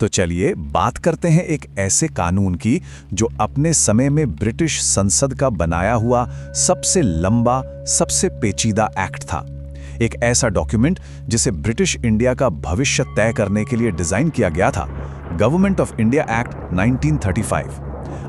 तो चलिए बात करते हैं एक ऐसे कानून की जो अपने समय में ब्रिटिश संसद का बनाया हुआ सबसे लंबा, सबसे पेचीदा एक्ट था। एक ऐसा डॉक्यूमेंट जिसे ब्रिटिश इंडिया का भविष्य तय करने के लिए डिजाइन किया गया था, गवर्नमेंट ऑफ इंडिया एक्ट 1935।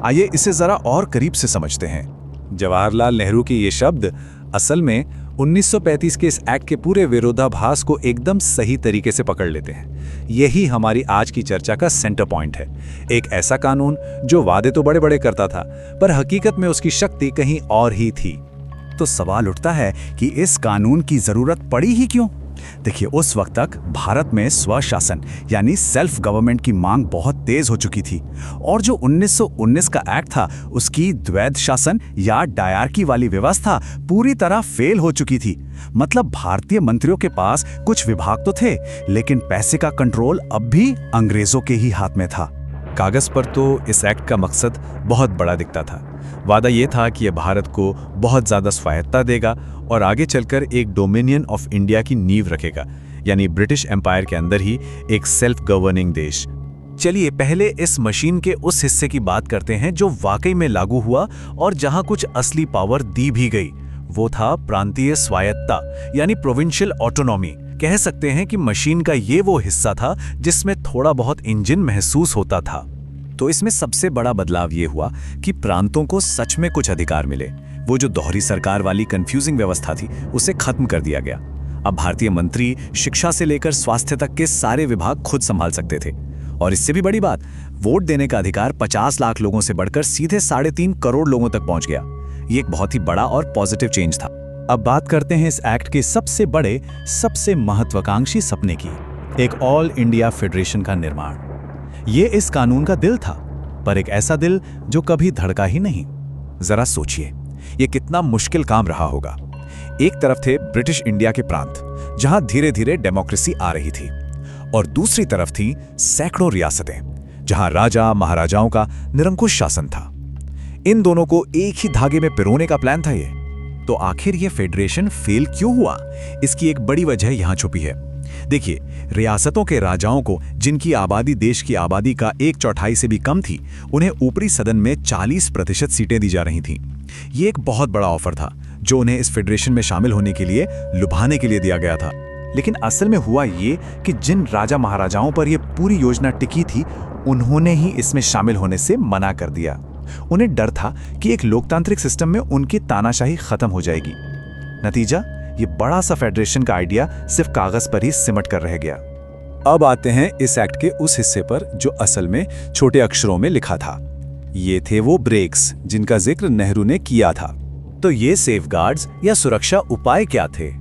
आइए इसे जरा और करीब से समझते हैं। जवाहरलाल नेहरू के ये शब्द असल में 1935 के इस एक्ट के पूरे विरोधाभास को एकदम सही तरीके से पकड़ लेते हैं। यही हमारी आज की चर्चा का सेंटर पॉइंट है। एक ऐसा कानून जो वादे तो बड़े बड़े करता था, पर हकीकत में उसकी शक्ति कहीं और ही थी। तो सवाल उठता है कि इस कानून की जरूरत पड़ी ही क्यों? देखिए, उस वक्त तक भारत में स्वशासन यानी सेल्फ गवर्नमेंट की मांग बहुत तेज हो चुकी थी, और जो 1919 का एक्ट था उसकी द्वैध शासन या डायरकी वाली व्यवस्था पूरी तरह फेल हो चुकी थी। मतलब भारतीय मंत्रियों के पास कुछ विभाग तो थे, लेकिन पैसे का कंट्रोल अब भी अंग्रेजों के ही हाथ में था। कागज पर तो इस एक्ट का मकसद बहुत बड़ा दिखता था। वादा ये था कि यह भारत को बहुत ज़्यादा स्वायत्ता देगा और आगे चलकर एक डोमिनियन ऑफ इंडिया की नींव रखेगा, यानी ब्रिटिश एम्पायर के अंदर ही एक सेल्फ गवर्निंग देश। चलिए पहले इस मशीन के उस हिस्से की बात करते हैं जो वाकई में लागू हुआ और जहां कुछ असली पावर दी भी गई। वो था प्रांतीय स्वायत्ता यानी प्रोविंशियल ऑटोनॉमी। कह सकते हैं कि मशीन का ये वो हिस्सा था जिसमें थोड़ा बहुत इंजन महसूस होता था। तो इसमें सबसे बड़ा बदलाव ये हुआ कि प्रांतों को सच में कुछ अधिकार मिले। वो जो दोहरी सरकार वाली कंफ्यूजिंग व्यवस्था थी उसे खत्म कर दिया गया। अब भारतीय मंत्री शिक्षा से लेकर स्वास्थ्य तक के सारे विभाग खुद संभाल सकते थे। और इससे भी बड़ी बात, वोट देने का अधिकार 50 लाख लोगों से बढ़कर सीधे 3.5 करोड़ लोगों तक पहुंच गया। ये एक बहुत ही बड़ा और पॉजिटिव चेंज था। अब बात करते हैं इस एक्ट के सबसे बड़े, सबसे महत्वाकांक्षी सपने की, एक ऑल इंडिया फेडरेशन का निर्माण। ये इस कानून का दिल था, पर एक ऐसा दिल जो कभी धड़का ही नहीं। जरा सोचिए, ये कितना मुश्किल काम रहा होगा। एक तरफ थे ब्रिटिश इंडिया के प्रांत जहां धीरे धीरे डेमोक्रेसी आ रही थी, और दूसरी तरफ थी सैकड़ों रियासतें जहां राजा महाराजाओं का निरंकुश शासन था। इन दोनों को एक ही धागे में पिरोने का प्लान था ये। तो आखिर ये फेडरेशन फेल क्यों हुआ? इसकी एक बड़ी वजह यहां छुपी है। देखिए, रियासतों के राजाओं को, जिनकी आबादी देश की आबादी का 1/4 से भी कम थी, उन्हें ऊपरी सदन में 40% सीटें दी जा रही थीं। ये एक बहुत बड़ा ऑफर था जो उन्हें इस फेडरेशन में शामिल होने के लिए, लुभाने के लिए दिया गया था। लेकिन असल में हुआ ये कि जिन राजा महाराजाओं पर यह पूरी योजना टिकी थी, उन्होंने ही इसमें शामिल होने से मना कर दिया। उन्हें डर था कि एक लोकतांत्रिक सिस्टम में उनकी तानाशाही खत्म हो जाएगी। नतीजा, ये बड़ा सा फेडरेशन का आइडिया सिर्फ कागज पर ही सिमट कर रह गया। अब आते हैं इस एक्ट के उस हिस्से पर जो असल में छोटे अक्षरों में लिखा था। ये थे वो ब्रेक्स जिनका जिक्र नेहरू ने किया था। तो ये सेफगार्ड्स या सुरक्षा उपाय क्या थे?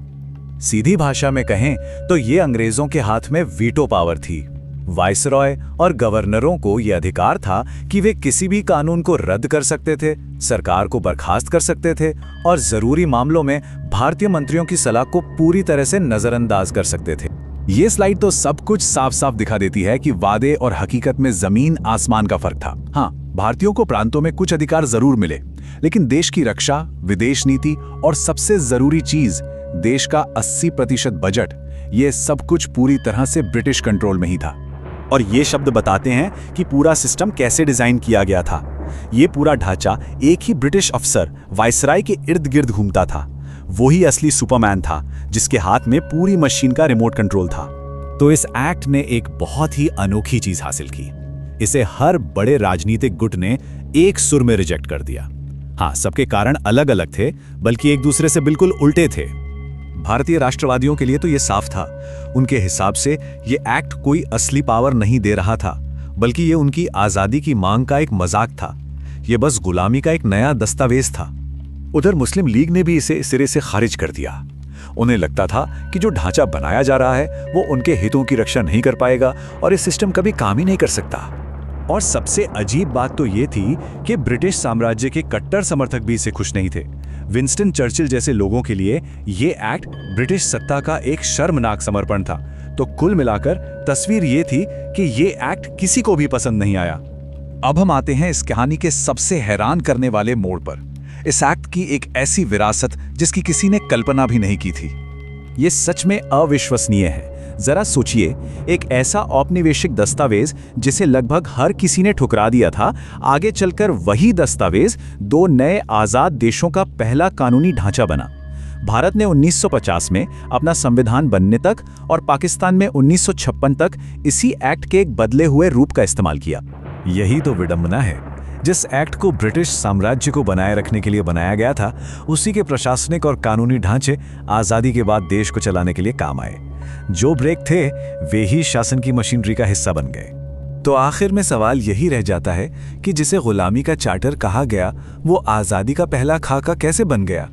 सीधी भाषा में कहें तो ये अंग्रेजों के हाथ में वीटो पावर थी। वाइसरॉय और गवर्नरों को यह अधिकार था कि वे किसी भी कानून को रद्द कर सकते थे, सरकार को बर्खास्त कर सकते थे और जरूरी मामलों में भारतीय मंत्रियों की सलाह को पूरी तरह से नजरअंदाज कर सकते थे। ये स्लाइड तो सब कुछ साफ साफ दिखा देती है कि वादे और हकीकत में जमीन आसमान का फर्क था। हाँ, भारतीयों को प्रांतों में कुछ अधिकार जरूर मिले, लेकिन देश की रक्षा, विदेश नीति और सबसे जरूरी चीज, देश का 80% बजट, ये सब कुछ पूरी तरह से ब्रिटिश कंट्रोल में ही था। और ये शब्द बताते हैं कि पूरा सिस्टम कैसे डिजाइन किया गया था। ये पूरा ढांचा एक ही ब्रिटिश अफसर वाइसराय के इर्द गिर्द घूमता था। वही असली सुपरमैन था जिसके हाथ में पूरी मशीन का रिमोट कंट्रोल था। तो इस एक्ट ने एक बहुत ही अनोखी चीज हासिल की। इसे हर बड़े राजनीतिक गुट ने एक सुर में रिजेक्ट कर दिया। हाँ, सबके कारण अलग अलग थे, बल्कि एक दूसरे से बिल्कुल उल्टे थे। भारतीय राष्ट्रवादियों के लिए तो ये साफ था। उनके हिसाब से ये एक्ट कोई असली पावर नहीं दे रहा था, बल्कि ये उनकी आजादी की मांग का एक मजाक था। ये बस गुलामी का एक नया दस्तावेज था। उधर मुस्लिम लीग ने भी इसे सिरे से खारिज कर दिया। उन्हें लगता था कि जो ढांचा बनाया जा रहा है वो उनके हितों की रक्षा नहीं कर पाएगा और ये सिस्टम कभी काम ही नहीं कर सकता। और सबसे अजीब बात तो ये थी कि ब्रिटिश साम्राज्य के कट्टर समर्थक भी इसे खुश नहीं थे। विंस्टन चर्चिल जैसे लोगों के लिए ये एक्ट ब्रिटिश सत्ता का एक शर्मनाक समर्पण था। तो कुल मिलाकर तस्वीर ये थी कि ये एक्ट किसी को भी पसंद नहीं आया। अब हम आते हैं इस कहानी के सबसे हैरान करने वाले मोड़ पर। इस एक्ट की एक ऐसी विरासत जिसकी किसी ने कल्पना भी नहीं की थी। ये सच में अविश्वसनीय है। जरा सोचिए, एक ऐसा औपनिवेशिक दस्तावेज जिसे लगभग हर किसी ने ठुकरा दिया था, आगे चलकर वही दस्तावेज दो नए आजाद देशों का पहला कानूनी ढांचा बना। भारत ने 1950 में अपना संविधान बनने तक और पाकिस्तान में 1956 तक इसी एक्ट के एक बदले हुए रूप का इस्तेमाल किया। यही तो विडंबना है। जिस एक्ट को ब्रिटिश साम्राज्य को बनाए रखने के लिए बनाया गया था, उसी के प्रशासनिक और कानूनी ढांचे आज़ादी के बाद देश को चलाने के लिए काम आए। जो ब्रेक थे, वे ही शासन की मशीनरी का हिस्सा बन गए। तो आखिर में सवाल यही रह जाता है कि जिसे गुलामी का चार्टर कहा गया, वो आज़ादी का पहला खाका कैसे बन गया?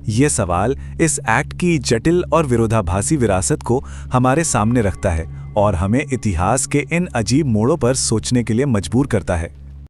ये सवाल इस एक्ट की जटिल और विरोधाभासी विरासत को हमारे सामने रखता है और हमें इतिहास के इन अजीब मोड़ों पर सोचने के लिए मजबूर करता है।